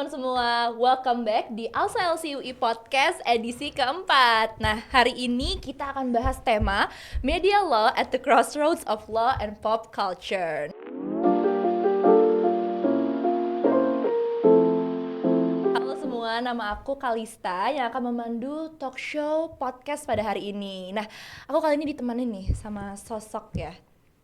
teman-teman semua, welcome back di Alsa LCUI Podcast edisi keempat. Nah, hari ini kita akan bahas tema Media Law at the Crossroads of Law and Pop Culture. Halo semua, nama aku Kalista yang akan memandu talk show podcast pada hari ini. Nah, aku kali ini ditemani nih sama sosok ya.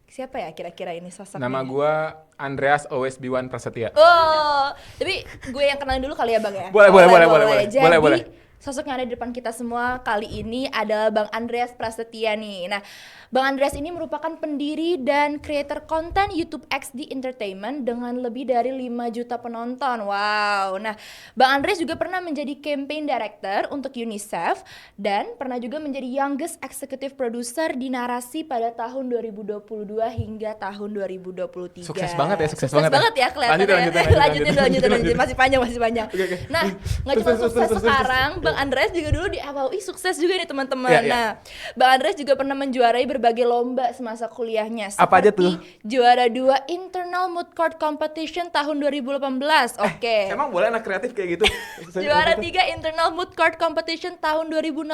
Siapa ya kira-kira ini sosoknya? Nama gue Andreas Always Be One Prasetya. Oh, tapi gue yang kenalin dulu kali ya Bang ya? Boleh. Jadi, sosok yang ada di depan kita semua kali ini adalah Bang Andreas Prasetya nih. Nah, Bang Andreas ini merupakan pendiri dan creator konten YouTube XD Entertainment dengan lebih dari 5 juta penonton. Wow. Nah, Bang Andreas juga pernah menjadi campaign director untuk UNICEF dan pernah juga menjadi youngest executive producer di Narasi pada tahun 2022 hingga tahun 2023. Sukses banget ya, sukses banget ya kelihatannya. Lanjutin. Masih panjang. Okay. Nah, nggak cuma sukses sekarang, Bang Andreas juga dulu di FAUI sukses juga nih teman-teman. Yeah. Nah, Bang Andreas juga pernah menjuarai berbagai lomba semasa kuliahnya. Apa aja tuh? Juara 2 Internal Mood Court Competition tahun 2018. Oke. Emang boleh anak kreatif kayak gitu? Juara 3 Internal Mood Court Competition tahun 2016.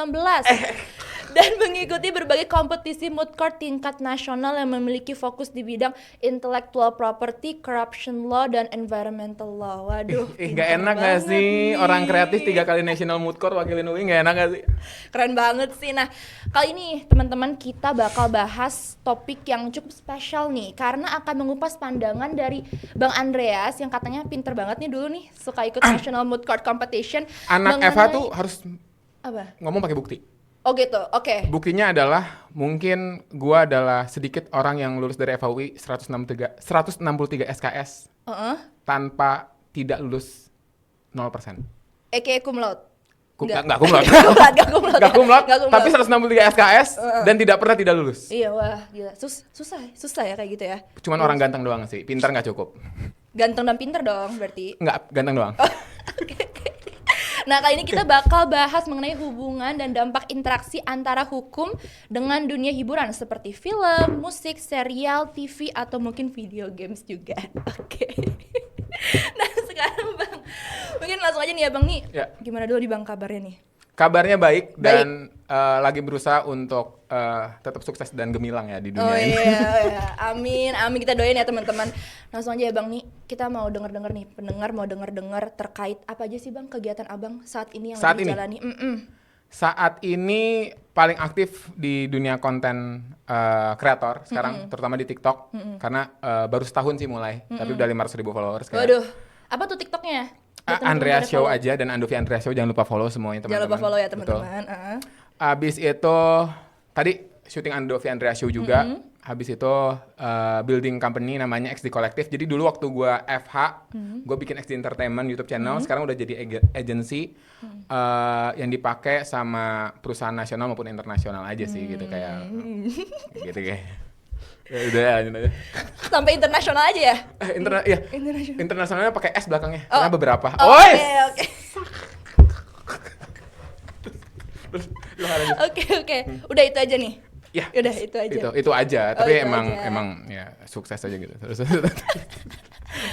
Dan mengikuti berbagai kompetisi mood court tingkat nasional yang memiliki fokus di bidang intellectual property, corruption law, dan environmental law. Waduh, Gak enak gak sih? Orang kreatif 3 kali National Mood Court wakilin UI, gak enak gak sih? Keren banget sih. Nah, kali ini teman-teman kita bakal bahas topik yang cukup spesial nih, karena akan mengupas pandangan dari Bang Andreas yang katanya pinter banget nih dulu nih, suka ikut National Mood Court Competition. Anak FH tuh harus apa? ngomong pakai bukti. Oh gitu, oke. Buktinya adalah mungkin gua adalah sedikit orang yang lulus dari FAUI 163 SKS tanpa tidak lulus 0%. Eke cum laude. Enggak kumlot. Gak kumlot. Tapi 163 SKS dan tidak pernah tidak lulus. Iya, wah gila. Susah ya kayak gitu ya. Cuman orang ganteng doang sih, pintar nggak cukup. Ganteng dan pintar dong berarti. Enggak, ganteng doang. Oke. Nah, kali ini kita bakal bahas mengenai hubungan dan dampak interaksi antara hukum dengan dunia hiburan seperti film, musik, serial, TV, atau mungkin video games juga. Oke. Nah, sekarang Bang, mungkin langsung aja nih ya Bang nih. Ya. Gimana dulu nih Bang kabarnya nih? Kabarnya baik dan lagi berusaha untuk tetap sukses dan gemilang ya di dunia ini. Iya. Amin kita doain ya teman-teman. Langsung aja ya Bang nih, kita mau denger nih, pendengar mau denger terkait apa aja sih Bang kegiatan Abang saat ini yang lagi dijalani? Saat ini paling aktif di dunia konten kreator sekarang, terutama di TikTok karena baru setahun sih mulai, tapi udah 500.000 followers. Waduh, apa tuh TikToknya? Andreas Show aja dan Andovi Andreas Show, jangan lupa follow semuanya teman-teman. Jangan lupa follow ya teman-teman. Abis itu tadi syuting Andovi Andreas Show juga. Habis itu building company namanya XD Collective. Jadi dulu waktu gue FH, gue bikin XD Entertainment YouTube channel. Sekarang udah jadi agency yang dipakai sama perusahaan nasional maupun internasional aja sih gitu kayak. Gitu kayak. Ya udah lanjut aja. Sampai internasional aja ya? Internasionalnya pakai S belakangnya. Karena beberapa. Oke. Oke. Udah itu aja nih. Ya. Udah itu aja. Itu aja. Tapi itu emang ya sukses aja gitu. Terus.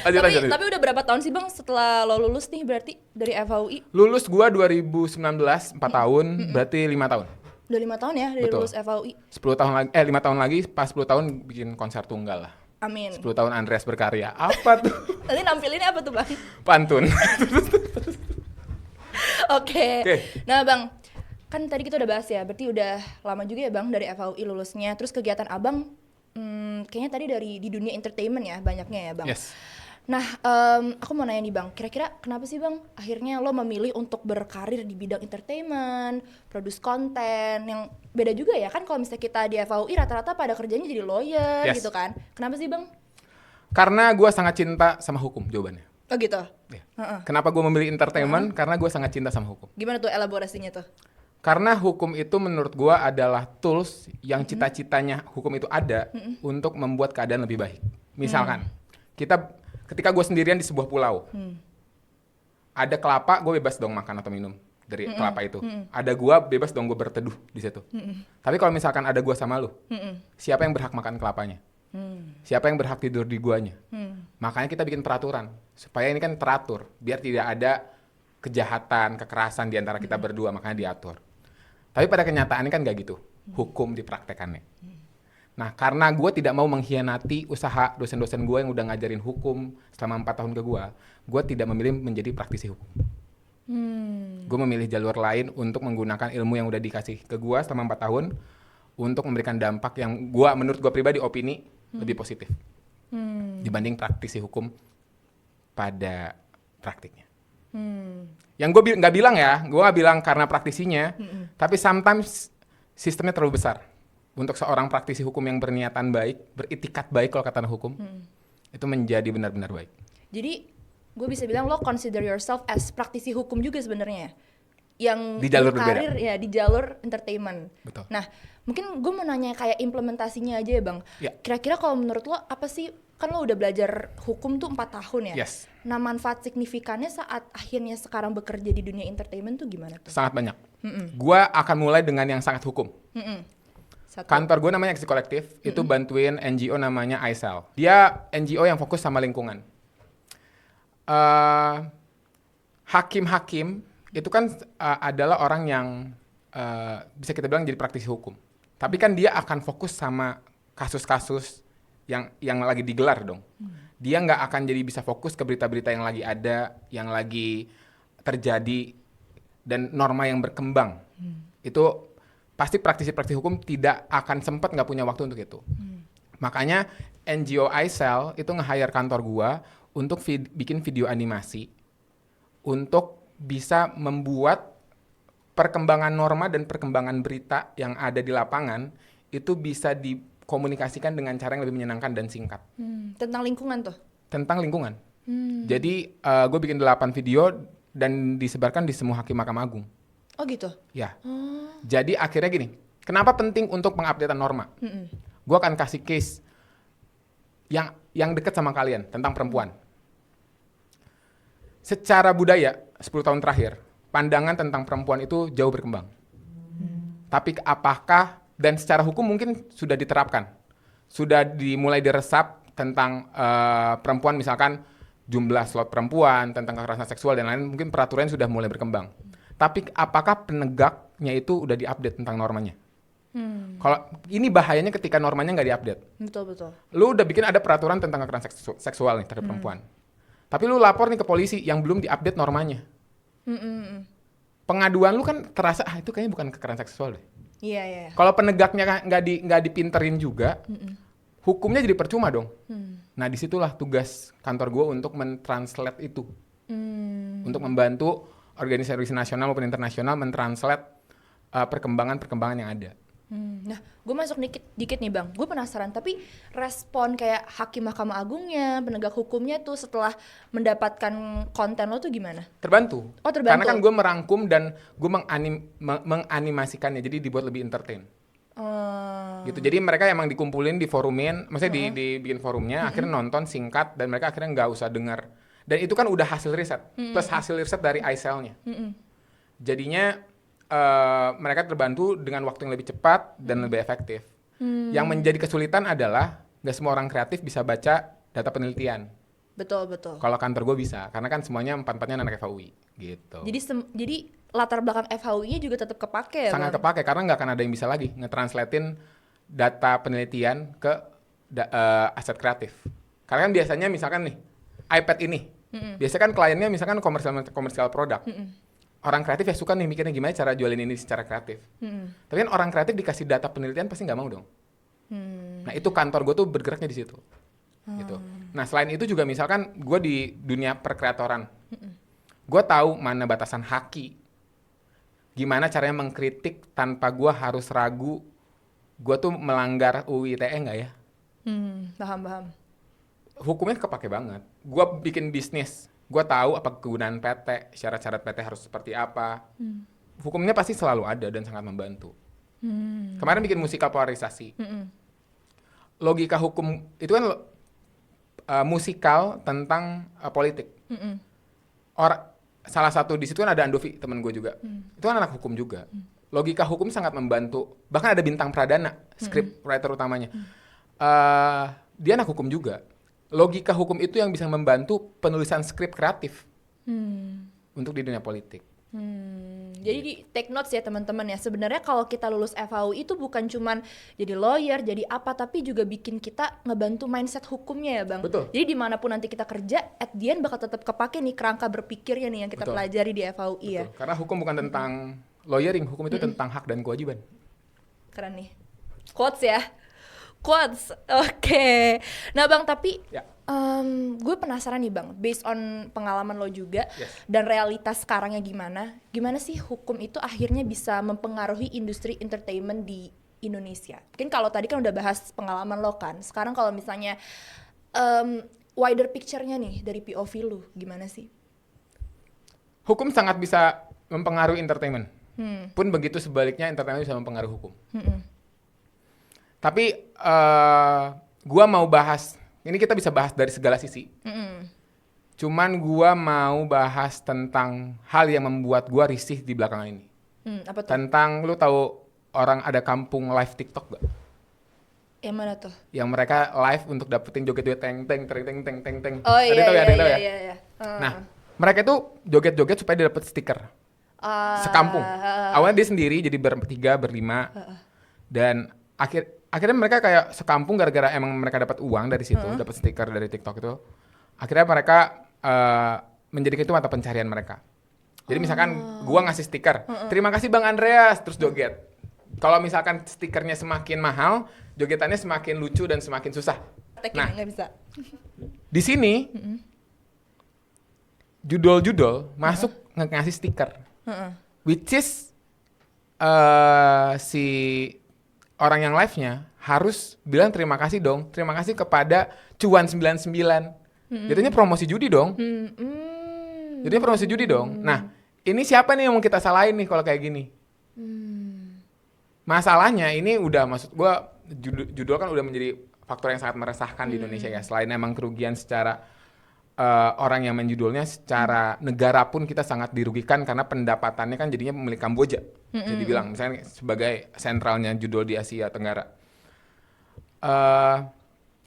Lanjut. Tapi udah berapa tahun sih Bang setelah lo lulus nih berarti dari FAUI? Lulus gua 2019, 4 tahun, berarti 5 tahun. Udah 5 tahun ya dari lulus FAUI. 10 tahun lagi, 5 tahun lagi, pas 10 tahun bikin konser tunggal lah. Amin. 10 tahun Andreas berkarya. Apa tuh? Nanti nampilinnya apa tuh Bang? Pantun. Oke. Nah Bang, kan tadi kita udah bahas ya, berarti udah lama juga ya Bang dari FAUI lulusnya. Terus kegiatan Abang, kayaknya tadi di dunia entertainment ya banyaknya ya Bang. Yes. Nah, aku mau nanya nih Bang, kira-kira kenapa sih Bang akhirnya lo memilih untuk berkarir di bidang entertainment, produce konten, yang beda juga ya kan kalau misalnya kita di FAUI rata-rata pada kerjanya jadi lawyer gitu kan. Kenapa sih Bang? Karena gue sangat cinta sama hukum jawabannya. Oh gitu? Ya. Kenapa gue memilih entertainment? Karena gue sangat cinta sama hukum. Gimana tuh elaborasinya tuh? Karena hukum itu menurut gue adalah tools yang cita-citanya hukum itu ada untuk membuat keadaan lebih baik. Misalkan, ketika gue sendirian di sebuah pulau, ada kelapa, gue bebas dong makan atau minum dari kelapa itu. Ada gue bebas dong gue berteduh di situ. Tapi kalau misalkan ada gue sama lu, siapa yang berhak makan kelapanya? Siapa yang berhak tidur di guanya? Makanya kita bikin peraturan supaya ini kan teratur, biar tidak ada kejahatan, kekerasan di antara kita berdua, makanya diatur. Tapi pada kenyataannya kan nggak gitu, hukum dipraktekannya. Nah, karena gue tidak mau mengkhianati usaha dosen-dosen gue yang udah ngajarin hukum selama 4 tahun ke gue tidak memilih menjadi praktisi hukum. Gue memilih jalur lain untuk menggunakan ilmu yang udah dikasih ke gue selama 4 tahun untuk memberikan dampak yang menurut gue pribadi, opini lebih positif dibanding praktisi hukum pada praktiknya. Yang gue nggak bilang ya, gue nggak bilang karena praktisinya, tapi sometimes sistemnya terlalu besar untuk seorang praktisi hukum yang berniatan baik, beritikat baik kalau kata hukum, itu menjadi benar-benar baik. Jadi gue bisa bilang lo consider yourself as praktisi hukum juga sebenarnya, yang di jalur berkarir berbeda. Ya di jalur entertainment. Betul. Nah, mungkin gue mau nanya kayak implementasinya aja ya bang. Ya. Kira-kira kalau menurut lo apa sih, kan lo udah belajar hukum tuh 4 tahun ya? Yes. Nah, manfaat signifikannya saat akhirnya sekarang bekerja di dunia entertainment tuh gimana tuh? Sangat banyak. Gue akan mulai dengan yang sangat hukum. Satu. Kantor gue namanya Eksi Kolektif, itu bantuin NGO namanya iCell. Dia NGO yang fokus sama lingkungan. Hakim-hakim itu kan adalah orang yang bisa kita bilang jadi praktisi hukum. Tapi kan dia akan fokus sama kasus-kasus yang lagi digelar dong. Dia nggak akan jadi bisa fokus ke berita-berita yang lagi ada, yang lagi terjadi, dan norma yang berkembang. Itu pasti praktisi-praktisi hukum tidak akan sempat, nggak punya waktu untuk itu. Makanya NGO iCell itu nge-hire kantor gua untuk bikin video animasi untuk bisa membuat perkembangan norma dan perkembangan berita yang ada di lapangan itu bisa dikomunikasikan dengan cara yang lebih menyenangkan dan singkat. Tentang lingkungan tuh? Tentang lingkungan. Jadi gue bikin 8 video dan disebarkan di semua hakim Mahkamah Agung. Oh gitu? Ya. Jadi akhirnya gini, kenapa penting untuk pengupdatean norma? Gue akan kasih case yang dekat sama kalian tentang perempuan. Secara budaya, 10 tahun terakhir, pandangan tentang perempuan itu jauh berkembang. Tapi apakah, dan secara hukum mungkin sudah diterapkan, sudah dimulai diresap tentang perempuan, misalkan jumlah slot perempuan, tentang kekerasan seksual dan lain-lain, mungkin peraturannya sudah mulai berkembang. Tapi apakah penegaknya itu udah diupdate tentang normanya? Kalau ini bahayanya ketika normanya nggak diupdate. Betul. Lu udah bikin ada peraturan tentang kekerasan seksual nih terhadap perempuan. Tapi lu lapor nih ke polisi yang belum diupdate normanya. Pengaduan lu kan terasa, itu kayaknya bukan kekerasan seksual deh. Iya. Kalau penegaknya nggak dipinterin juga, hukumnya jadi percuma dong. Nah disitulah tugas kantor gue untuk mentranslate itu. Untuk membantu organisasi nasional maupun internasional mentranslate perkembangan-perkembangan yang ada. Nah, gue masuk dikit nih bang. Gue penasaran, tapi respon kayak hakim Mahkamah Agungnya, penegak hukumnya tuh setelah mendapatkan konten lo tuh gimana? Terbantu. Oh, terbantu. Karena kan gue merangkum dan gue menganimasikannya, jadi dibuat lebih entertain. Gitu. Jadi mereka emang dikumpulin, diforumin, maksudnya dibikin forumnya, akhirnya nonton singkat dan mereka akhirnya nggak usah dengar. Dan itu kan udah hasil riset, plus hasil riset dari iCell-nya. Jadinya mereka terbantu dengan waktu yang lebih cepat dan lebih efektif. Yang menjadi kesulitan adalah nggak semua orang kreatif bisa baca data penelitian. Betul. Kalau kantor gue bisa, karena kan semuanya 4-4-nya anak FHUI gitu. Jadi latar belakang FHUI-nya juga tetap kepake ya sangat bang? kepake, karena nggak akan ada yang bisa lagi ngetranslatein data penelitian ke aset kreatif. Karena kan biasanya misalkan nih, iPad ini, biasanya kan kliennya misalkan komersial produk. Orang kreatif ya suka nih mikirnya gimana cara jualin ini secara kreatif. Tapi kan orang kreatif dikasih data penelitian pasti nggak mau dong. Nah itu kantor gue tuh bergeraknya di situ. Gitu. Nah selain itu juga misalkan gue di dunia perkreatoran, gue tahu mana batasan haki, gimana caranya mengkritik tanpa gue harus ragu, gue tuh melanggar UU ITE nggak ya? Paham. Hukumnya kepake banget. Gue bikin bisnis, gue tahu apa kegunaan PT, syarat-syarat PT harus seperti apa. Hukumnya pasti selalu ada dan sangat membantu. Kemarin bikin musikal polarisasi. Logika hukum itu kan musikal tentang politik. Salah satu di situ kan ada Andovi, temen gue juga. Itu kan anak hukum juga. Logika hukum sangat membantu. Bahkan ada bintang pradana, script writer utamanya. dia anak hukum juga. Logika hukum itu yang bisa membantu penulisan skrip kreatif untuk di dunia politik. Jadi di take notes ya teman-teman ya. Sebenarnya kalau kita lulus FHU itu bukan cuman jadi lawyer, jadi apa, tapi juga bikin kita ngebantu mindset hukumnya ya Bang. Betul. Jadi dimanapun nanti kita kerja, at the end bakal tetap kepake nih kerangka berpikirnya nih yang kita Betul. pelajari di FHUI ya. Karena hukum bukan tentang lawyering, hukum itu tentang hak dan kewajiban. Keren nih. Quotes ya. Quotes. Oke. Nah Bang, tapi Ya. gue penasaran nih Bang, based on pengalaman lo juga Yes. dan realitas sekarangnya gimana sih hukum itu akhirnya bisa mempengaruhi industri entertainment di Indonesia? Mungkin kalau tadi kan udah bahas pengalaman lo kan, sekarang kalau misalnya wider picture-nya nih dari POV lo, gimana sih? Hukum sangat bisa mempengaruhi entertainment. Pun begitu sebaliknya entertainment bisa mempengaruhi hukum. Tapi gua mau bahas, ini kita bisa bahas dari segala sisi. Cuman gua mau bahas tentang hal yang membuat gua risih di belakangan ini. Apa tuh? Tentang, lu tahu orang ada kampung live TikTok gak? Yang mana tuh? Yang mereka live untuk dapetin joget-joget teng. Oh Ada yang tahu ya? Ada yang tahu ya? iya. Nah, mereka itu joget-joget supaya dia dapet stiker. Sekampung. Awalnya dia sendiri jadi bertiga, berlima. Dan akhirnya mereka kayak sekampung gara-gara emang mereka dapat uang dari situ, dapat stiker dari TikTok itu. Akhirnya mereka menjadikan itu mata pencarian mereka. Jadi misalkan gua ngasih stiker, terima kasih Bang Andreas, terus joget. Kalau misalkan stikernya semakin mahal, jogetannya semakin lucu dan semakin susah. Nah, nggak bisa. di sini judul-judul masuk ngasih stiker, which is si orang yang live-nya harus bilang terima kasih dong, terima kasih kepada Cuan 99. Jadinya promosi judi dong. Jadinya promosi judi dong. Nah, ini siapa nih yang mau kita salahin nih kalau kayak gini? Masalahnya ini udah, maksud gua judul kan udah menjadi faktor yang sangat meresahkan di Indonesia ya. Selain emang kerugian secara orang yang main judulnya, secara negara pun kita sangat dirugikan karena pendapatannya kan jadinya milik Kamboja. Jadi bilang misalnya sebagai sentralnya judul di Asia Tenggara.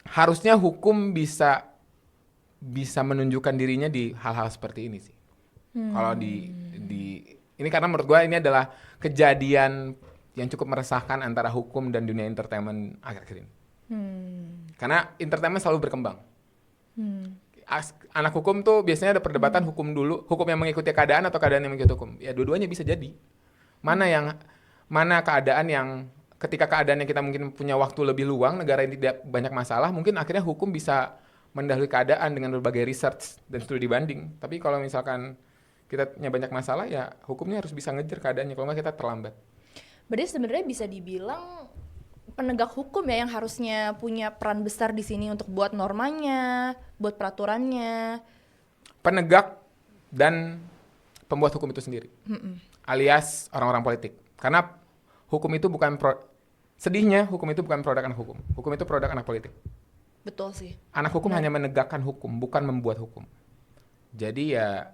Harusnya hukum bisa menunjukkan dirinya di hal-hal seperti ini sih. Kalau di ini karena menurut gue ini adalah kejadian yang cukup meresahkan antara hukum dan dunia entertainment akhir-akhir ini. Karena entertainment selalu berkembang. Anak hukum tuh biasanya ada perdebatan hukum dulu, hukum yang mengikuti keadaan atau keadaan yang mengikuti hukum. Ya dua-duanya bisa jadi. Mana keadaan yang ketika keadaan yang kita mungkin punya waktu lebih luang, negara yang tidak banyak masalah, mungkin akhirnya hukum bisa mendahului keadaan dengan berbagai research dan studi banding. Tapi kalau misalkan kita punya banyak masalah, ya hukumnya harus bisa ngejar keadaannya, kalau nggak kita terlambat. Berarti sebenarnya bisa dibilang penegak hukum ya yang harusnya punya peran besar di sini untuk buat normanya, buat peraturannya. Penegak dan pembuat hukum itu sendiri, alias orang-orang politik. Karena hukum itu bukan sedihnya hukum itu bukan produk anak hukum. Hukum itu produk anak politik. Betul sih. Anak hukum hanya menegakkan hukum, bukan membuat hukum. Jadi ya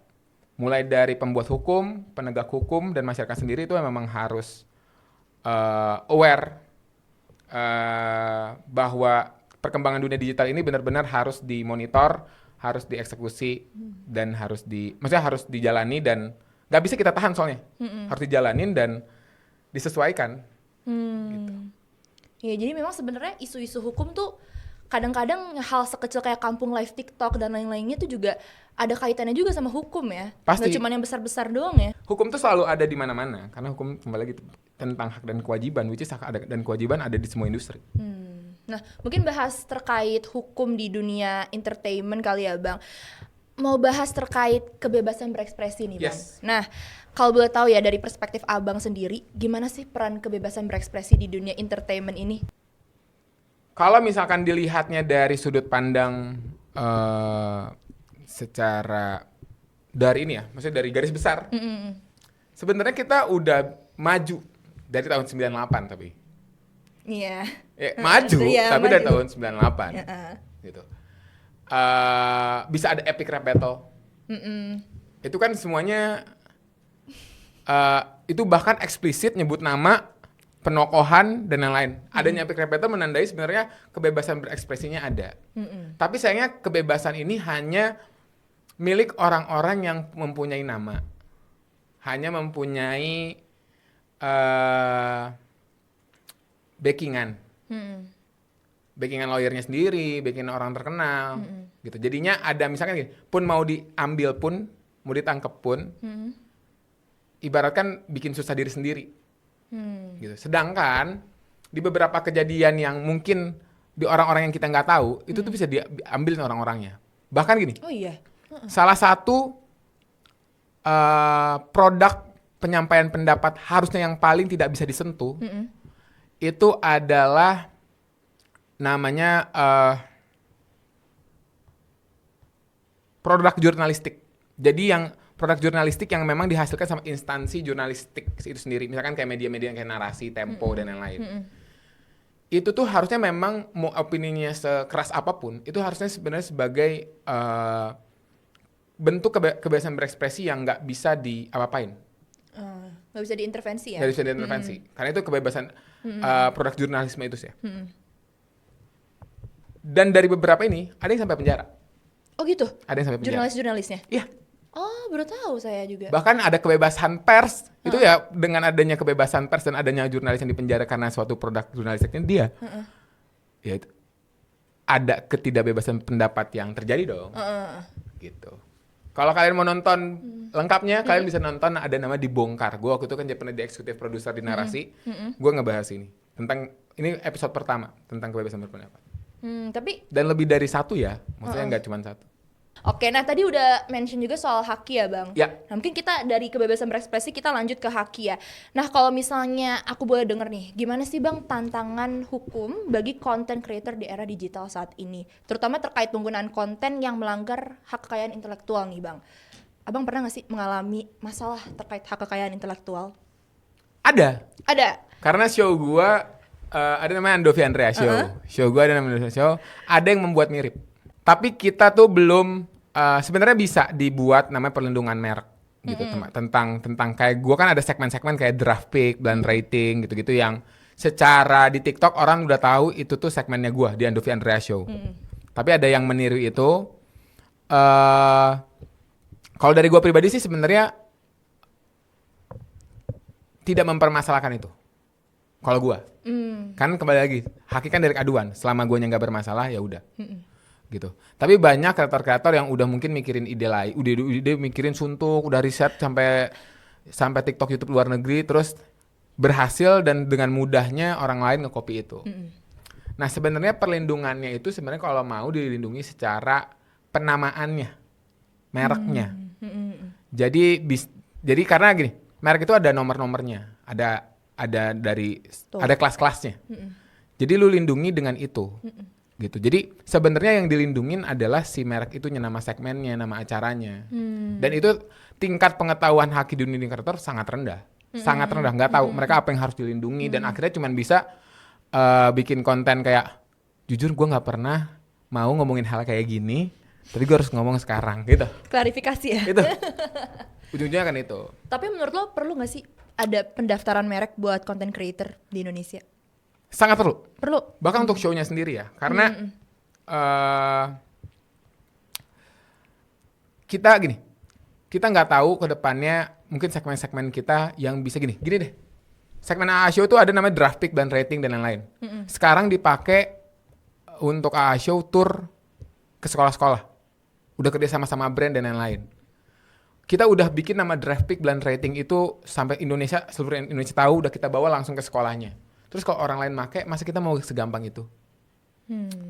mulai dari pembuat hukum, penegak hukum, dan masyarakat sendiri itu memang harus aware bahwa perkembangan dunia digital ini benar-benar harus dimonitor, harus dieksekusi, dan maksudnya harus dijalani dan nggak bisa kita tahan soalnya. Harus dijalanin dan disesuaikan. Gitu. Ya jadi memang sebenarnya isu-isu hukum tuh kadang-kadang hal sekecil kayak kampung live TikTok dan lain-lainnya tuh juga ada kaitannya juga sama hukum ya. Pasti. Nggak cuma yang besar-besar doang ya. Hukum tuh selalu ada di mana-mana karena hukum kembali lagi tentang hak dan kewajiban, which is hak dan kewajiban ada di semua industri. Nah, mungkin bahas terkait hukum di dunia entertainment kali ya, Bang. Mau bahas terkait kebebasan berekspresi nih, Bang. Yes. Nah, kalau boleh tahu ya dari perspektif Abang sendiri, gimana sih peran kebebasan berekspresi di dunia entertainment ini? Kalau misalkan dilihatnya dari sudut pandang secara dari ini ya, maksudnya dari garis besar, sebenarnya kita udah maju dari tahun 98 tapi. Iya. Maju, Iya, tapi maju. dari tahun 98. Gitu. Bisa ada epic rap battle. Itu kan semuanya itu bahkan eksplisit nyebut nama penokohan dan yang lain. Adanya epic rap battle menandai sebenarnya kebebasan berekspresinya ada. Tapi sayangnya kebebasan ini hanya milik orang-orang yang mempunyai nama. Hanya mempunyai backingan. Backingan lawyernya sendiri, backingan orang terkenal gitu. Jadinya ada misalkan gini, pun mau diambil pun, mau ditangkep pun, ibaratkan bikin susah diri sendiri. Gitu. Sedangkan di beberapa kejadian yang mungkin di orang-orang yang kita nggak tahu itu tuh bisa diambil orang-orangnya. Bahkan gini, salah satu produk penyampaian pendapat harusnya yang paling tidak bisa disentuh itu adalah namanya produk jurnalistik. Jadi yang produk jurnalistik yang memang dihasilkan sama instansi jurnalistik itu sendiri. Misalkan kayak media-media kayak Narasi, Tempo, dan lain-lain. Itu tuh harusnya memang mau opininya sekeras apapun, itu harusnya sebenarnya sebagai bentuk kebebasan berekspresi yang nggak bisa diapa-apain. Nggak bisa diintervensi ya? Nggak bisa diintervensi. Karena itu kebebasan produk jurnalisme itu sih. Dan dari beberapa ini, ada yang sampai penjara. Oh gitu? Ada yang sampai penjara. Jurnalis-jurnalisnya? Iya. Oh, baru tahu saya juga. Bahkan ada kebebasan pers, itu ya dengan adanya kebebasan pers dan adanya jurnalis yang dipenjara karena suatu produk jurnalistiknya dia, ya itu ada ketidakbebasan pendapat yang terjadi dong, gitu. Kalau kalian mau nonton lengkapnya, kalian bisa nonton ada nama Dibongkar. Gue waktu itu kan pernah di eksekutif produser di Narasi, gue ngebahas ini tentang ini episode pertama tentang kebebasan berpendapat. Tapi dan lebih dari satu ya, maksudnya nggak cuma satu. Oke, nah tadi udah mention juga soal haki ya Bang. Ya. Nah mungkin kita dari kebebasan berekspresi kita lanjut ke haki ya. Nah kalau misalnya aku boleh denger nih, gimana sih Bang tantangan hukum bagi content creator di era digital saat ini? Terutama terkait penggunaan konten yang melanggar hak kekayaan intelektual nih Bang. Abang pernah gak sih mengalami masalah terkait hak kekayaan intelektual? Ada. Karena Karena show gua ada namanya Andovi Andrea Show. Show gua ada namanya Andovi Show. Ada yang membuat mirip. Tapi kita tuh belum sebenarnya bisa dibuat namanya perlindungan merek gitu tentang kayak gue kan ada segmen-segmen kayak draft pick, blind rating gitu-gitu yang secara di TikTok orang udah tahu itu tuh segmennya gue di Andovi Andrea Show. Tapi ada yang meniru itu. Kalau dari gue pribadi sih sebenarnya tidak mempermasalahkan itu. Kalau gue, kan kembali lagi haki kan dari aduan. Selama gue nggak bermasalah ya udah. Gitu. Tapi banyak kreator-kreator yang udah mungkin mikirin ide lain, udah mikirin suntuk, udah riset sampai TikTok, YouTube luar negeri, terus berhasil dan dengan mudahnya orang lain nge-copy itu. Nah sebenarnya perlindungannya itu sebenarnya kalau mau dilindungi secara penamaannya, mereknya. Jadi karena gini, merek itu ada nomor-nomornya, ada kelas-kelasnya. Jadi lu lindungi dengan itu. Gitu. Jadi sebenarnya yang dilindungin adalah si merek itu, nama segmennya, nama acaranya. Dan itu tingkat pengetahuan haki di dunia kreator sangat rendah. Sangat rendah, nggak tahu mereka apa yang harus dilindungi dan akhirnya cuma bisa bikin konten kayak jujur gue nggak pernah mau ngomongin hal kayak gini, tapi gue harus ngomong sekarang gitu. Klarifikasi ya. Itu. Ujung-ujungnya kan itu. Tapi menurut lo perlu nggak sih ada pendaftaran merek buat content creator di Indonesia? Sangat perlu. Bahkan untuk show-nya sendiri ya. Karena kita nggak tahu ke depannya mungkin segmen-segmen kita yang bisa gini deh. Segmen AA Show itu ada namanya draft pick dan rating dan lain-lain. Sekarang dipakai untuk AA Show tour ke sekolah-sekolah. Udah kerja sama brand dan lain-lain. Kita udah bikin nama draft pick dan rating itu sampai seluruh Indonesia tahu, udah kita bawa langsung ke sekolahnya. Terus kalau orang lain make, masa kita mau segampang itu?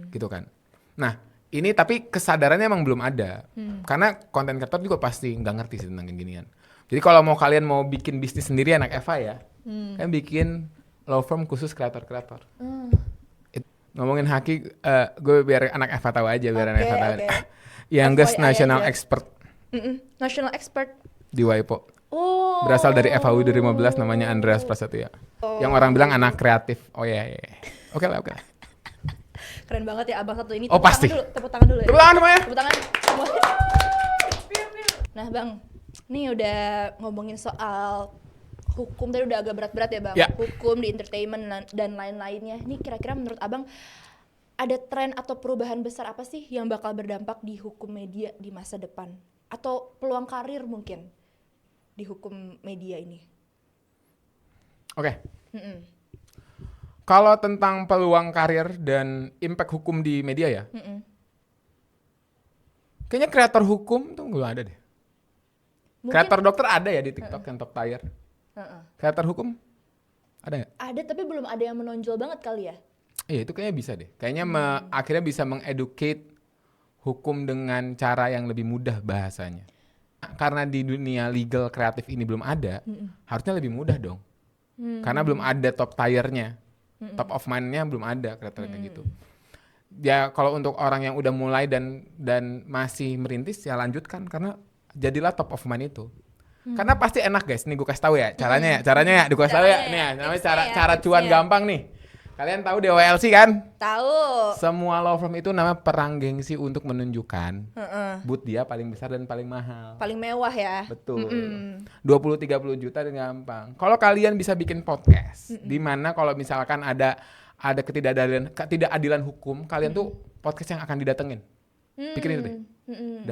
Gitu kan. Nah, ini tapi kesadarannya emang belum ada. Karena konten kreator juga pasti nggak ngerti sih tentang ginian. Jadi kalau kalian mau bikin bisnis sendiri anak Eva ya, kalian bikin law firm khusus kreator-kreator. Ngomongin haki, gue biar anak Eva tahu aja, biar anak Eva tahu. Youngest national expert. National expert. Di WIPO. Berasal dari FHU 2015, namanya Andreas Prasetya. Yang orang bilang anak kreatif. Oh iya. Oke lah. Keren banget ya abang satu ini. Pasti. Tepuk tangan dulu ya. Tepuk tangan semuanya. Tepuk tangan. Nah bang, nih udah ngomongin soal hukum tadi udah agak berat-berat ya Bang. Ya. Hukum di entertainment dan lain-lainnya. Ini kira-kira menurut Abang ada tren atau perubahan besar apa sih yang bakal berdampak di hukum media di masa depan? Atau peluang karir mungkin di hukum media ini? Oke. Kalau tentang peluang karir dan impact hukum di media ya, kayaknya kreator hukum tuh belum ada deh. Mungkin Kreator dokter ada ya di TikTok yang top tier. Kreator hukum ada nggak? ada tapi belum ada yang menonjol banget kali ya. Iya itu kayaknya bisa deh. Kayaknya akhirnya bisa mengeducate hukum dengan cara yang lebih mudah bahasanya. Karena di dunia legal kreatif ini belum ada, harusnya lebih mudah dong. Karena belum ada top tier-nya. Top of mind-nya belum ada kreator kayak gitu. Ya kalau untuk orang yang udah mulai dan masih merintis ya lanjutkan karena jadilah top of mind itu. Karena pasti enak guys, nih gue kasih tahu ya caranya ya, gue kasih tahu ya. Nih ya, namanya cara cuan gampang nih. Kalian tahu DOLC kan? Tahu. Semua law firm itu nama perang gengsi untuk menunjukkan booth dia paling besar dan paling mahal. Paling mewah ya. Betul. 20-30 juta dan gampang. Kalau kalian bisa bikin podcast, di mana kalau misalkan ada ketidakadilan hukum, kalian tuh podcast yang akan didatengin. Pikirin itu deh.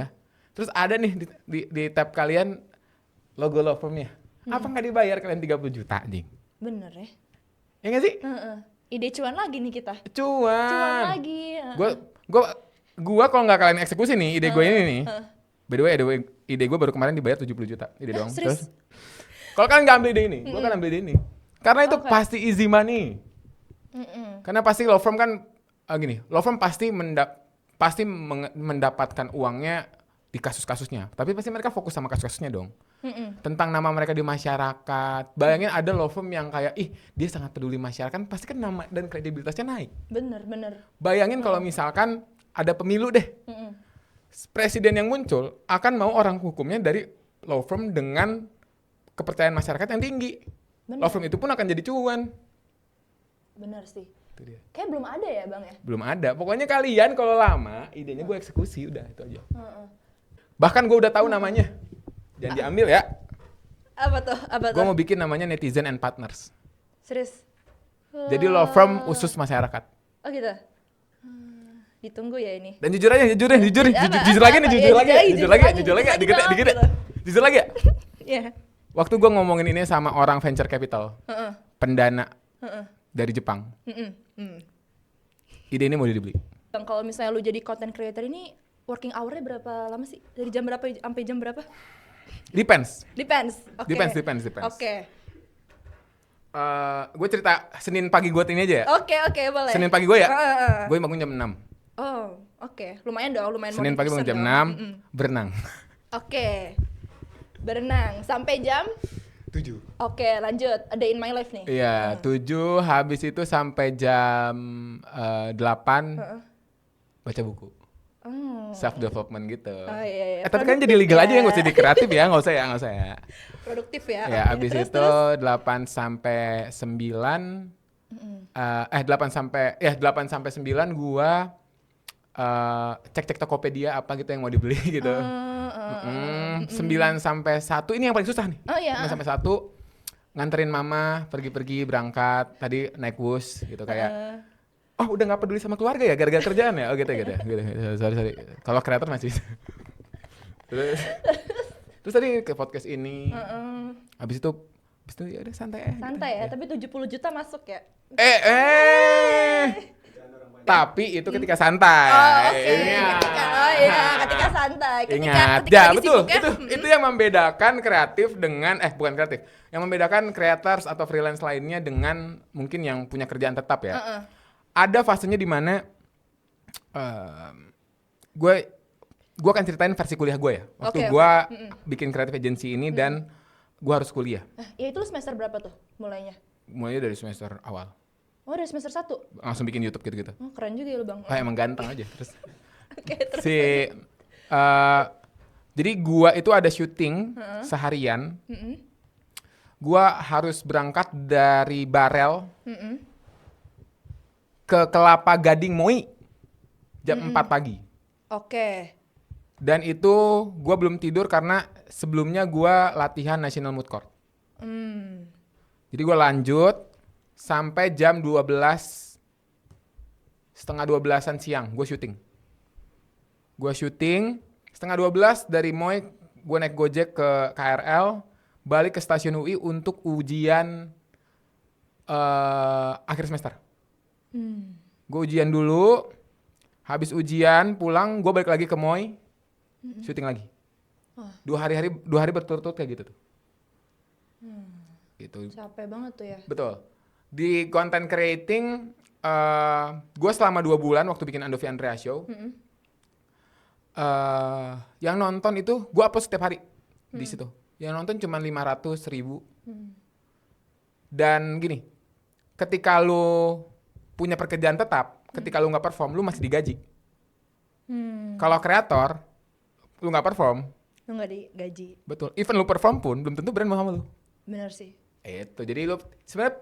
Dah. Terus ada nih di tab kalian logo law firmnya. Apa nggak dibayar kalian 30 juta anjing? Bener ya. Ya nggak sih? Ide cuan lagi nih kita. Cuan Lagi. Gua kalau nggak kalian eksekusi nih ide gue ini nih. By the way, ide gue baru kemarin dibayar 70 juta. Ide doang. Serius? Terus kalau kalian nggak ambil ide ini, gue akan ambil ide ini. Karena itu pasti easy money. Karena pasti law firm kan gini, law firm pasti mendapatkan uangnya di kasus-kasusnya. Tapi pasti mereka fokus sama kasus-kasusnya dong. Tentang nama mereka di masyarakat. Bayangin ada law firm yang kayak, dia sangat peduli masyarakat, pasti kan nama dan kredibilitasnya naik. Bener. Bayangin kalau misalkan ada pemilu deh. Presiden yang muncul akan mau orang hukumnya dari law firm dengan kepercayaan masyarakat yang tinggi. Law firm itu pun akan jadi cuan. Bener sih. Itu dia. Kayak belum ada ya Bang ya? Belum ada. Pokoknya kalian kalau lama, idenya gue eksekusi, udah itu aja. Bahkan gue udah tahu namanya. Jangan diambil ya. Apa tuh? Gue mau bikin namanya Netizen and Partners. Serius? Jadi law firm khusus masyarakat. Oh gitu? Ditunggu ya ini. Dan jujur lagi nih. Jujur lagi ya. Iya. Waktu gue ngomongin ini sama orang venture capital, pendana dari Jepang. Ide ini mau dibeli. Bang, kalau misalnya lu jadi content creator ini working hour-nya berapa lama sih? Dari jam berapa sampai jam berapa? Depends. Oke. Depends. Oke. Gue cerita Senin pagi gue ini aja ya. Oke, boleh. Senin pagi gue ya. Gue bangun jam 6. Oh, oke. Lumayan dong, lumayan. Senin pagi bangun jam 6, berenang. Oke. Berenang sampai jam 7. Oke, lanjut. A day in my life nih. Iya, 7 habis itu sampai jam 8 baca buku. Self development gitu. Oh, iya. Tapi kan jadi legal aja ya, nggak usah di kreatif ya, nggak usah ya. Produktif ya. Ya, Oke. abis Terus, itu 8 sampai 9 8 sampai 9 gua cek Tokopedia apa gitu yang mau dibeli gitu. 9 sampai 1 ini yang paling susah nih. Oh iya. 9 sampai 1 nganterin mama pergi berangkat, tadi naik bus gitu kayak udah nggak peduli sama keluarga ya gara-gara kerjaan ya. Oh gitu. Sorry. Kalau kreator masih. Terus tadi ke podcast ini. Habis itu ya udah santai ya, tapi 70 juta masuk ya. Tapi itu ketika santai. Ketika santai. Ingat, ya betul. Itu yang membedakan kreatif dengan bukan kreatif. Yang membedakan creators atau freelance lainnya dengan mungkin yang punya kerjaan tetap ya. Ada fasenya di mana gue akan ceritain versi kuliah gue ya. Waktu gue bikin creative agency ini dan gue harus kuliah. Ya itu lu semester berapa tuh mulainya? Mulainya dari semester awal. Oh, dari semester 1? Langsung bikin YouTube gitu-gitu. Oh, keren juga ya lu Bang. Emang ganteng aja. Terus Terus. Jadi gue itu ada syuting seharian. Gue harus berangkat dari Barel ke Kelapa Gading Moi jam 4 pagi. Oke. Dan itu gue belum tidur karena sebelumnya gue latihan National Mood Court. Jadi gue lanjut sampai jam 12, setengah 12-an siang gue syuting. Setengah 12 dari Moy gue naik Gojek ke KRL, balik ke stasiun UI untuk ujian akhir semester. Gue ujian dulu, habis ujian pulang gue balik lagi ke Moy, syuting lagi. Dua hari berturut-turut kayak gitu tuh. Gitu. Capek banget tuh ya. Betul. Di content creating, gue selama 2 bulan waktu bikin Andovi Andrea Show, yang nonton itu gue upload setiap hari di situ. Yang nonton cuma 500.000. Dan gini, ketika lu punya pekerjaan tetap, ketika lu nggak perform, lu masih digaji. Kalau kreator, lu nggak perform, Lu nggak digaji. betul. Even lu perform pun belum tentu brand mau sama lu. Bener sih. Itu. Jadi lu sebenarnya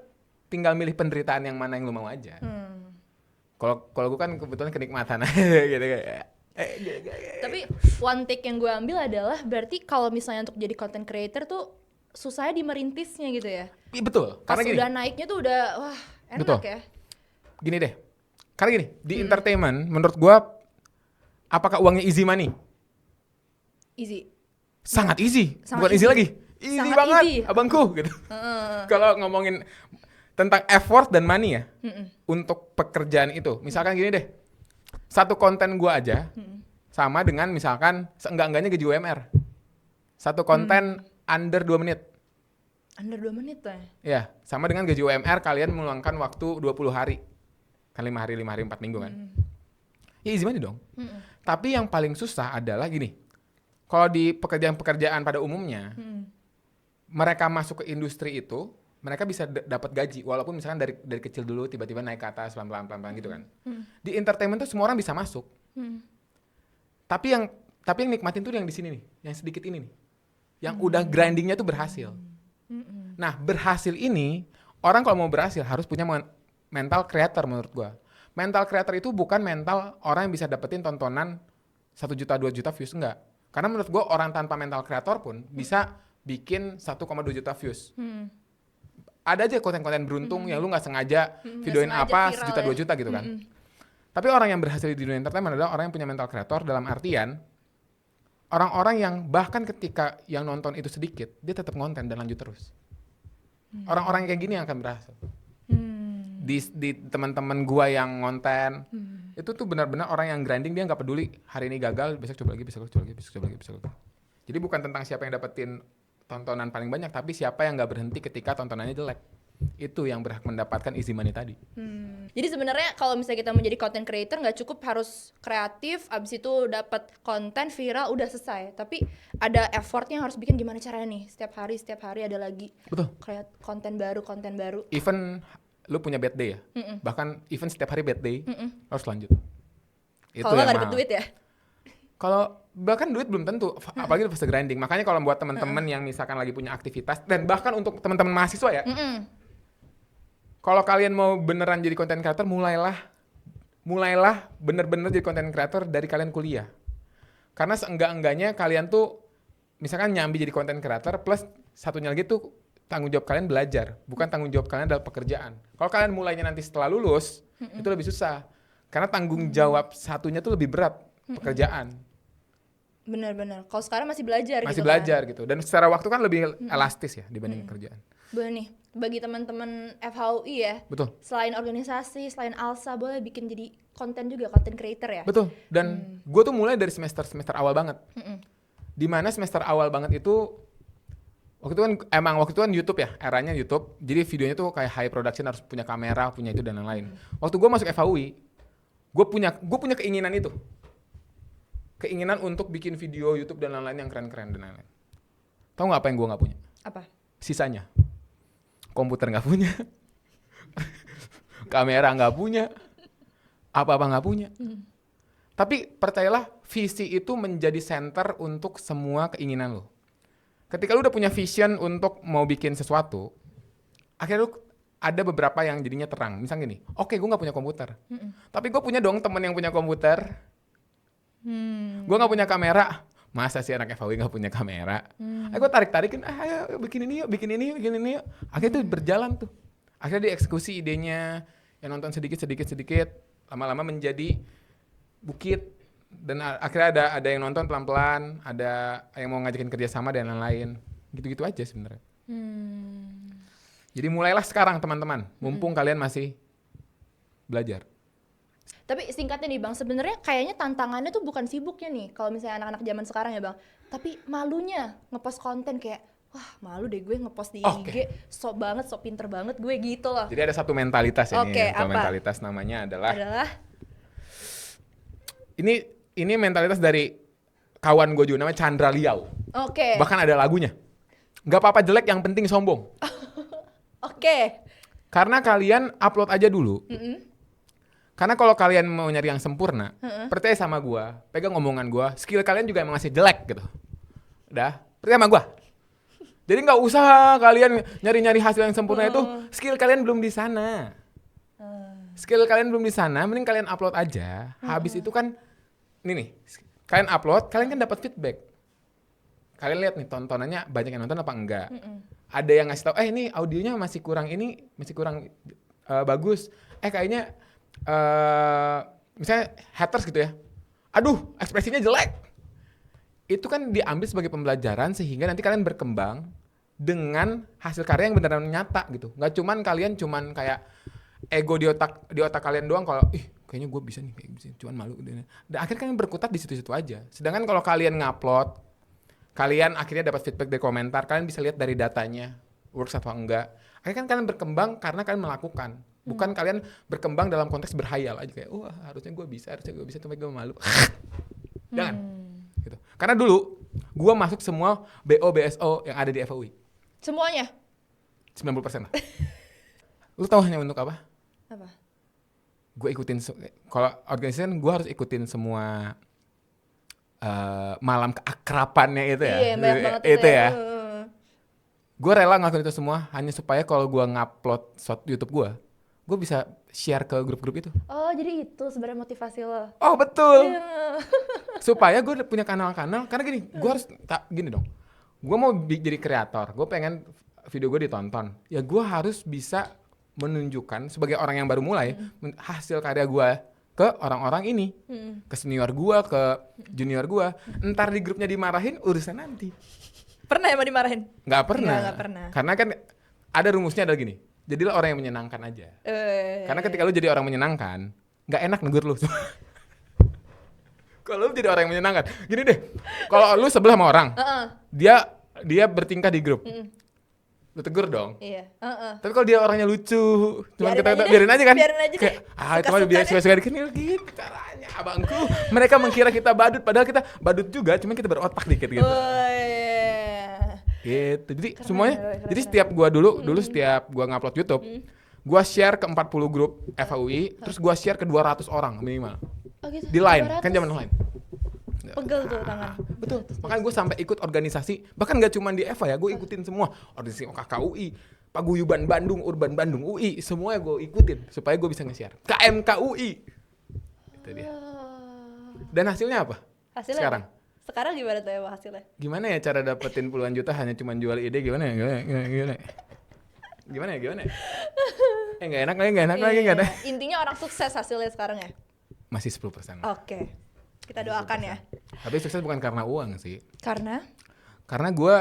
tinggal milih penderitaan yang mana yang lu mau aja. Kalau gue kan kebetulan kenikmatan gitu kayak. Tapi one take yang gue ambil adalah berarti kalau misalnya untuk jadi content creator tuh susahnya di merintisnya gitu ya. Betul. Pas Karena gini. udah naiknya tuh udah wah enak Betul. ya. Gini deh. Karena gini, di entertainment menurut gue apakah uangnya easy money? Easy. Sangat easy. Sangat Bukan easy easy. lagi. Easy Sangat banget, easy. abangku gitu. Kalau ngomongin tentang effort dan money ya, untuk pekerjaan itu. Misalkan gini deh, satu konten gua aja sama dengan misalkan seenggak-enggaknya gaji UMR. Satu konten under 2 menit. Under 2 menit lah. Ya, sama dengan gaji UMR kalian meluangkan waktu 20 hari. Kan 5 hari, 4 minggu kan. Ya easy money dong. Tapi yang paling susah adalah gini. Kalau di pekerjaan-pekerjaan pada umumnya, mereka masuk ke industri itu, mereka bisa dapat gaji walaupun misalkan dari kecil dulu tiba-tiba naik ke atas pelan-pelan gitu kan. Di entertainment tuh semua orang bisa masuk. Tapi yang nikmatin tuh yang di sini nih, yang sedikit ini nih. Yang udah grindingnya tuh berhasil. Nah, berhasil ini orang kalau mau berhasil harus punya mental creator menurut gua. Mental creator itu bukan mental orang yang bisa dapetin tontonan 1 juta 2 juta views, enggak. Karena menurut gua orang tanpa mental creator pun bisa bikin 1,2 juta views. Ada aja konten-konten beruntung yang lu nggak sengaja videoin sengaja apa viral 1 juta 2 juta gitu kan. Tapi orang yang berhasil di dunia entertainment adalah orang yang punya mental creator dalam artian orang-orang yang bahkan ketika yang nonton itu sedikit, dia tetap ngonten dan lanjut terus. Orang-orang kayak gini yang akan berhasil. Di teman-teman gua yang ngonten, itu tuh benar-benar orang yang grinding, dia nggak peduli hari ini gagal, besok coba lagi, besok coba lagi, besok coba lagi, besok coba lagi. Jadi bukan tentang siapa yang dapetin tontonan paling banyak, tapi siapa yang nggak berhenti ketika tontonannya jelek. Itu yang berhak mendapatkan easy money tadi. Jadi sebenarnya kalau misalnya kita menjadi content creator nggak cukup harus kreatif, abis itu dapat konten viral udah selesai. Tapi ada effortnya harus bikin gimana caranya nih. Setiap hari ada lagi. Betul. Konten baru. Even lu punya bad day ya, bahkan even setiap hari bad day, harus lanjut. Itu Kalau nggak yang dapet mahal. duit ya. Kalau bahkan duit belum tentu, apalagi fase grinding. Makanya kalau buat teman-teman yang misalkan lagi punya aktivitas, dan bahkan untuk teman-teman mahasiswa ya, kalau kalian mau beneran jadi content creator, mulailah bener-bener jadi content creator dari kalian kuliah. Karena seenggak-enggaknya kalian tuh misalkan nyambi jadi content creator, plus satunya lagi tuh tanggung jawab kalian belajar, bukan tanggung jawab kalian adalah pekerjaan. Kalau kalian mulainya nanti setelah lulus, itu lebih susah. Karena tanggung jawab satunya tuh lebih berat, pekerjaan. Benar-benar. Kalau sekarang masih belajar Masih gitu belajar gitu. Dan secara waktu kan lebih elastis ya dibanding kerjaan. Boleh nih, bagi teman-teman FHUI ya, Betul. selain organisasi, selain ALSA, boleh bikin jadi konten juga, content creator ya? Betul. Dan gue tuh mulai dari semester awal banget. Dimana semester awal banget itu waktu itu kan YouTube ya, eranya YouTube. Jadi videonya tuh kayak high production, harus punya kamera, punya itu dan lain-lain. Waktu gue masuk FHUI, gue punya keinginan itu. Keinginan untuk bikin video YouTube dan lain-lain yang keren-keren dan lain-lain. Tahu nggak apa yang gue nggak punya? Apa? Sisanya. Komputer nggak punya. Kamera nggak punya. Apa-apa nggak punya. Tapi percayalah, visi itu menjadi center untuk semua keinginan lo. Ketika lu udah punya vision untuk mau bikin sesuatu, akhirnya lu ada beberapa yang jadinya terang. Misalnya gini, oke, gue nggak punya komputer, tapi gue punya dong temen yang punya komputer. Gue nggak punya kamera, Masa sih anak FAW nggak punya kamera? Gue tarik-tarikin, ayo bikin ini yuk. Akhirnya tuh berjalan tuh. Akhirnya dieksekusi idenya, yang nonton sedikit, lama-lama menjadi bukit. Dan akhirnya ada yang nonton pelan-pelan, ada yang mau ngajakin kerjasama dan lain-lain. Gitu-gitu aja sebenarnya. Jadi mulailah sekarang teman-teman, mumpung kalian masih belajar. Tapi singkatnya nih Bang, sebenarnya kayaknya tantangannya tuh bukan sibuknya nih kalau misalnya anak-anak zaman sekarang ya Bang, tapi malunya ngepost konten kayak wah malu deh gue ngepost di IG, sok banget, sok pinter banget gue gitu loh. Jadi ada satu mentalitas ini, apa? mentalitas namanya adalah ini mentalitas dari kawan gue juga namanya Chandra Liao. Bahkan ada lagunya. Gak apa-apa jelek, yang penting sombong. Karena kalian upload aja dulu. Karena kalau kalian mau nyari yang sempurna, percaya sama gue, pegang omongan gue, skill kalian juga emang masih jelek gitu. Udah, percaya sama gue. Jadi nggak usah kalian nyari-nyari hasil yang sempurna itu, skill kalian belum di sana. Mending kalian upload aja. Habis itu kan, nih, kalian upload, kalian kan dapat feedback. Kalian lihat nih tontonannya banyak yang nonton apa enggak. Ada yang ngasih tahu, ini audionya masih kurang bagus. Kayaknya misalnya haters gitu ya, aduh ekspresinya jelek. Itu kan diambil sebagai pembelajaran sehingga nanti kalian berkembang dengan hasil karya yang benar-benar nyata gitu. Nggak kalian kayak ego di otak kalian doang kalau kayaknya gue bisa nih, cuman malu. Dan akhirnya kalian berkutat di situ-situ aja. Sedangkan kalau kalian ngupload, kalian akhirnya dapat feedback dari komentar, kalian bisa lihat dari datanya works atau enggak. Akhirnya kan kalian berkembang karena kalian melakukan. Bukan kalian berkembang dalam konteks berhayal aja kayak, harusnya gue bisa, tapi gue malu. Jangan. Gitu. Karena dulu gue masuk semua BO BSO yang ada di FOI. Semuanya? 90% lah. Lu tahu hanya untuk apa? Apa? Gue ikutin, kalau organisasi kan gue harus ikutin semua malam keakrapannya itu ya. Iya, banyak banget itu ya. Gue rela ngelakuin itu semua hanya supaya kalau gue ngupload short YouTube gue bisa share ke grup-grup itu. Oh, jadi itu sebenarnya motivasi lo. Oh, betul. Supaya gue punya kanal-kanal, karena gini, gue harus gini dong. Gue mau jadi kreator, gue pengen video gue ditonton. Ya gue harus bisa menunjukkan sebagai orang yang baru mulai hasil karya gue ke orang-orang ini, ke senior gue, ke junior gue. Entar di grupnya dimarahin, urusan nanti. Pernah emang dimarahin? Nggak pernah. Nggak pernah. Karena kan ada rumusnya adalah gini, jadilah orang yang menyenangkan aja. Karena ketika lu jadi orang menyenangkan, nggak enak negur lu. Kalau lu jadi orang yang menyenangkan, gini deh, kalau lu sebelah sama orang, dia bertingkah di grup, lu tegur dong. Iya. Tapi kalau dia orangnya lucu, cuma biarin aja kan. Kayak, itu mah biar suka-suka dikit gitu caranya, abangku. Mereka mengira kita badut, padahal kita badut juga, cuma kita berotak dikit gitu. Gitu. Jadi keren, semuanya. Jadi setiap gua dulu setiap gua ngupload YouTube, gua share ke 40 grup FAUI, terus gua share ke 200 orang minimal. Oh gitu. Di line, kan zaman line. Pegel tuh tangan. Betul. Makanya gue sampai ikut organisasi, bahkan gak cuma di EVA ya, gue ikutin semua. Organisasi OKKUI, Paguyuban Bandung, Urban Bandung UI, semuanya gue ikutin supaya gue bisa nge-share. KMKUI. Itu dia. Dan hasilnya apa? Sekarang gimana tuh ya hasilnya? Gimana ya cara dapetin puluhan juta hanya cuma jual ide, gimana ya? Gimana ya? Gak enak lagi gak ada. Intinya orang sukses hasilnya sekarang ya? Masih 10%. Oke. Kita doakan 10%. Ya. Tapi sukses bukan karena uang sih. Karena gue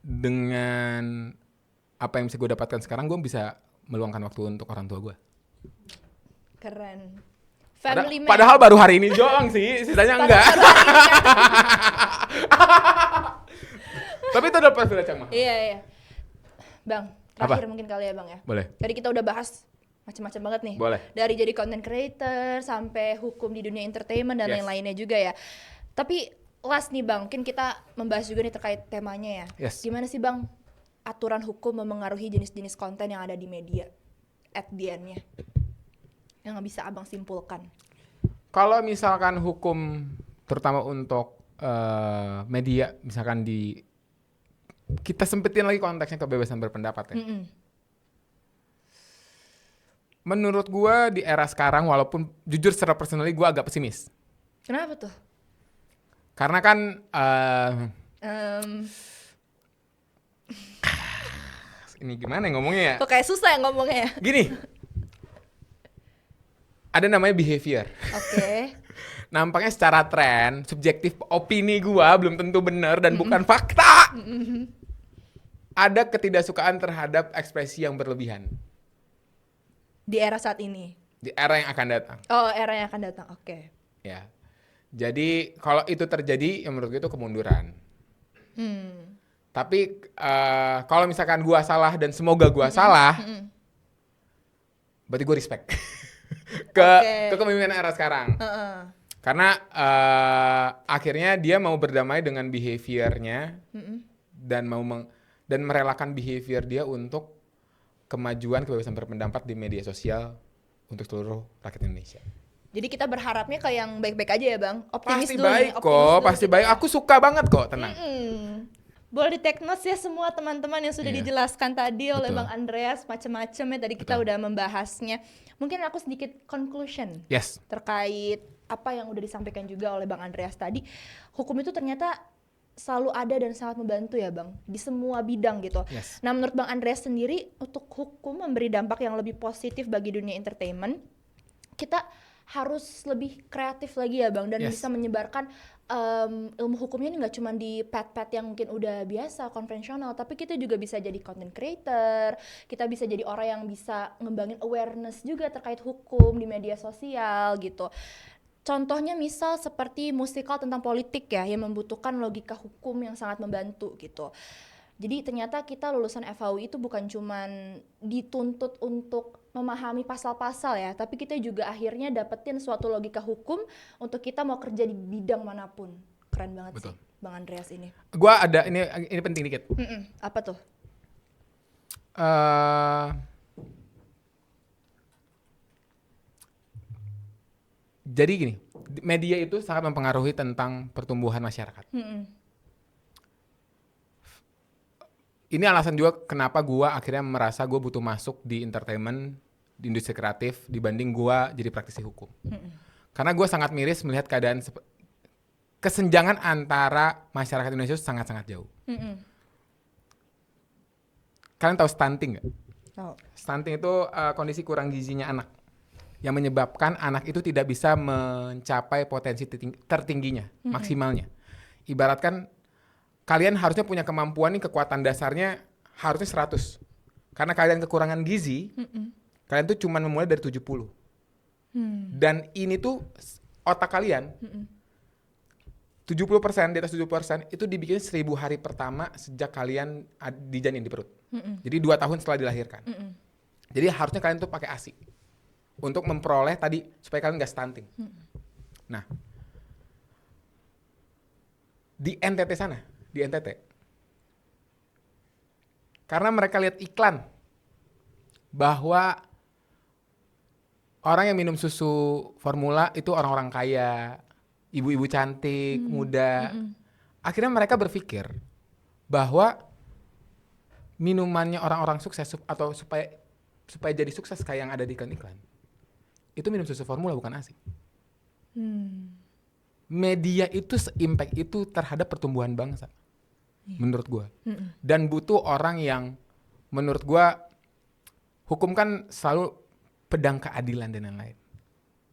dengan apa yang bisa gue dapatkan sekarang, gue bisa meluangkan waktu untuk orang tua gue. Keren. Family man. Padahal baru hari ini doang sih, sisanya enggak. Tapi itu udah privilege yang mahal. Iya. Bang, terakhir mungkin kali ya Bang ya. Boleh. Tadi kita udah bahas macam-macam banget nih. Boleh. Dari jadi content creator sampai hukum di dunia entertainment dan lain-lainnya juga ya. Tapi last nih Bang, mungkin kita membahas juga nih terkait temanya ya. Gimana sih Bang aturan hukum memengaruhi jenis-jenis konten yang ada di media at the end-nya? Yang nggak bisa Abang simpulkan. Kalau misalkan hukum terutama untuk media, misalkan kita sempetin lagi konteksnya kebebasan berpendapat ya. Menurut gue di era sekarang, walaupun jujur secara personally gue agak pesimis. Kenapa tuh? Karena kan ini gimana ya ngomongnya ya? Kok kayak susah ya ngomongnya ya? Gini, ada namanya behavior. Oke. Nampaknya secara tren, subjektif opini gua belum tentu benar dan bukan fakta. Ada ketidaksukaan terhadap ekspresi yang berlebihan. Di era saat ini? Di era yang akan datang. Oh, era yang akan datang, oke. Ya. Jadi kalau itu terjadi, ya menurut gue itu kemunduran. Tapi kalau misalkan gua salah dan semoga gua salah, berarti gue respect ke kepemimpinan era sekarang. Karena akhirnya dia mau berdamai dengan behaviornya dan dan merelakan behavior dia untuk kemajuan kebebasan berpendapat di media sosial untuk seluruh rakyat Indonesia. Jadi kita berharapnya ke yang baik-baik aja ya Bang? Optimis Pasti dulu nih, baik optimis kok, dulu pasti kita baik. ya. Aku suka banget kok, tenang. Boleh di take notes ya semua teman-teman yang sudah Iya. dijelaskan tadi oleh Betul. Bang Andreas, macam-macam ya tadi kita Betul. udah membahasnya. Mungkin aku sedikit conclusion Yes. terkait apa yang udah disampaikan juga oleh Bang Andreas tadi. Hukum itu ternyata selalu ada dan sangat membantu ya Bang, di semua bidang gitu. Yes. Nah menurut Bang Andreas sendiri, untuk hukum memberi dampak yang lebih positif bagi dunia entertainment, kita harus lebih kreatif lagi ya Bang, dan Yes. bisa menyebarkan ilmu hukumnya ini nggak cuma di pad-pad yang mungkin udah biasa, konvensional, tapi kita juga bisa jadi content creator, kita bisa jadi orang yang bisa ngembangin awareness juga terkait hukum di media sosial gitu. Contohnya misal seperti musikal tentang politik ya, yang membutuhkan logika hukum yang sangat membantu gitu. Jadi ternyata kita lulusan FHUI itu bukan cuman dituntut untuk memahami pasal-pasal ya, tapi kita juga akhirnya dapetin suatu logika hukum untuk kita mau kerja di bidang manapun. Keren banget. Betul. Sih Bang Andreas ini. Gua ada ini penting dikit. Apa tuh? Jadi gini, media itu sangat mempengaruhi tentang pertumbuhan masyarakat. Ini alasan juga kenapa gua akhirnya merasa gua butuh masuk di entertainment, di industri kreatif dibanding gua jadi praktisi hukum. Karena gua sangat miris melihat keadaan kesenjangan antara masyarakat Indonesia itu sangat-sangat jauh. Kalian tahu stunting nggak? Oh. Stunting itu kondisi kurang gizinya anak yang menyebabkan anak itu tidak bisa mencapai potensi tertingginya, maksimalnya. Ibaratkan kalian harusnya punya kemampuan nih, kekuatan dasarnya harusnya 100. Karena kalian kekurangan gizi, kalian tuh cuma memulai dari 70. Dan ini tuh otak kalian 70%, di atas 70% itu dibikin 1000 hari pertama sejak kalian di janin di perut. Jadi 2 tahun setelah dilahirkan. Jadi harusnya kalian tuh pakai ASI untuk memperoleh tadi supaya kalian gak stunting. Nah, di NTT sana, di NTT, karena mereka lihat iklan bahwa orang yang minum susu formula itu orang-orang kaya, ibu-ibu cantik, muda. Akhirnya mereka berpikir bahwa minumannya orang-orang sukses atau supaya jadi sukses kayak yang ada di iklan-iklan, itu minum susu formula bukan ASI. Media itu se-impact itu terhadap pertumbuhan bangsa, menurut gue. Dan butuh orang yang, menurut gue, hukum kan selalu pedang keadilan dan lain-lain.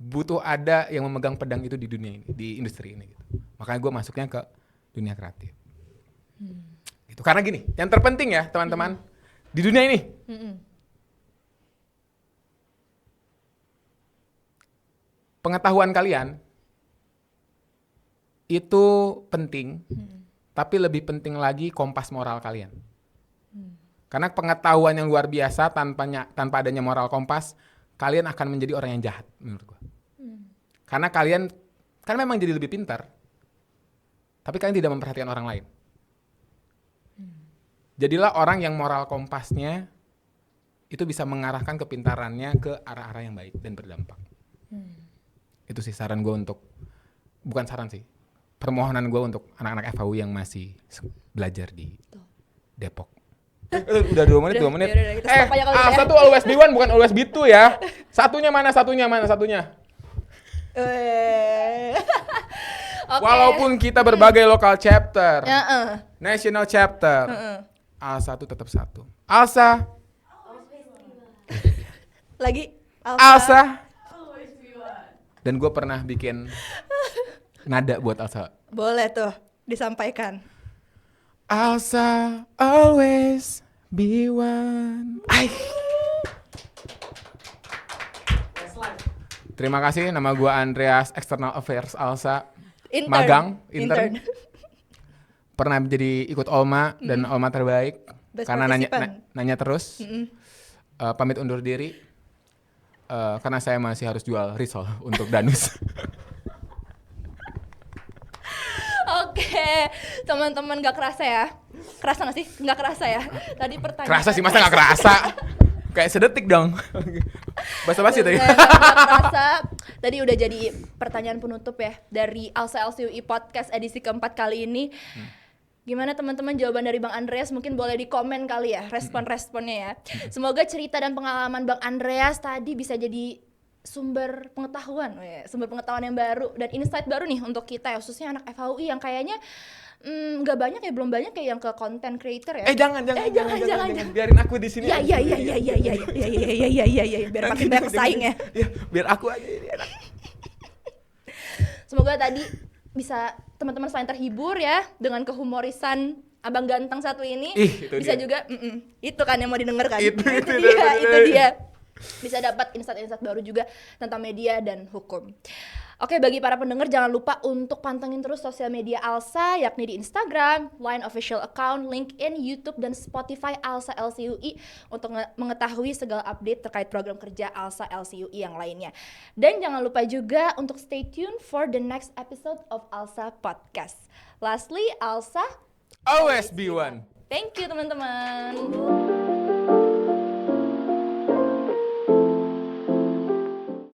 Butuh ada yang memegang pedang itu di dunia ini, di industri ini. Gitu. Makanya gue masuknya ke dunia kreatif. Gitu. Karena gini, yang terpenting ya teman-teman, di dunia ini, pengetahuan kalian itu penting, tapi lebih penting lagi kompas moral kalian. Karena pengetahuan yang luar biasa tanpa adanya moral kompas, kalian akan menjadi orang yang jahat menurut gua. Karena kalian kan memang jadi lebih pintar, tapi kalian tidak memperhatikan orang lain. Jadilah orang yang moral kompasnya itu bisa mengarahkan kepintarannya ke arah-arah yang baik dan berdampak. Itu sih saran gue untuk, bukan saran sih, permohonan gue untuk anak-anak FHU yang masih belajar di Depok. Udah 2 menit. Yaudah, kita stop aja kali ya. Satu always be one bukan always be two ya. Satunya mana? Oke. Walaupun kita berbagai lokal chapter, national chapter, Alsa tuh tetap satu. Alsa. Lagi Alsa. Dan gue pernah bikin nada buat Alsa. Boleh tuh disampaikan. Alsa always be one. Terima kasih, nama gue Andreas, External Affairs Alsa. Magang, intern. Pernah jadi ikut Olma dan Olma terbaik. Best karena participant. nanya terus. Pamit undur diri. Karena saya masih harus jual risol untuk Danus. Oke, teman-teman gak kerasa ya? Kerasa gak sih? Gak kerasa ya? Tadi pertanyaan. Kerasa sih, masa gak kerasa? Kayak sedetik dong. Basa-basi tadi. Gak kerasa. Tadi udah jadi pertanyaan penutup ya dari Alsa LCUI Podcast edisi keempat kali ini. Gimana teman-teman jawaban dari Bang Andreas? Mungkin boleh di komen kali ya, respon-responnya ya. Semoga cerita dan pengalaman Bang Andreas tadi bisa jadi sumber pengetahuan yang baru dan insight baru nih untuk kita ya, khususnya anak FHUI yang kayaknya belum banyak kayak yang ke content creator ya. Jangan. Biarin aku di sini. Iya, biar makin banyak pesaing ya. Biar aku aja ini enak. Semoga tadi bisa teman-teman selain terhibur ya dengan kehumorisan abang ganteng satu ini, bisa dia. juga itu kan yang mau didengar kan. Itu dia. Bisa dapat insight-insight baru juga tentang media dan hukum. Oke, bagi para pendengar jangan lupa untuk pantengin terus sosial media Alsa, yakni di Instagram, Line Official Account, LinkedIn, YouTube, dan Spotify Alsa LCUI untuk mengetahui segala update terkait program kerja Alsa LCUI yang lainnya. Dan jangan lupa juga untuk stay tuned for the next episode of Alsa Podcast. Lastly, Alsa always be one. Thank you teman-teman.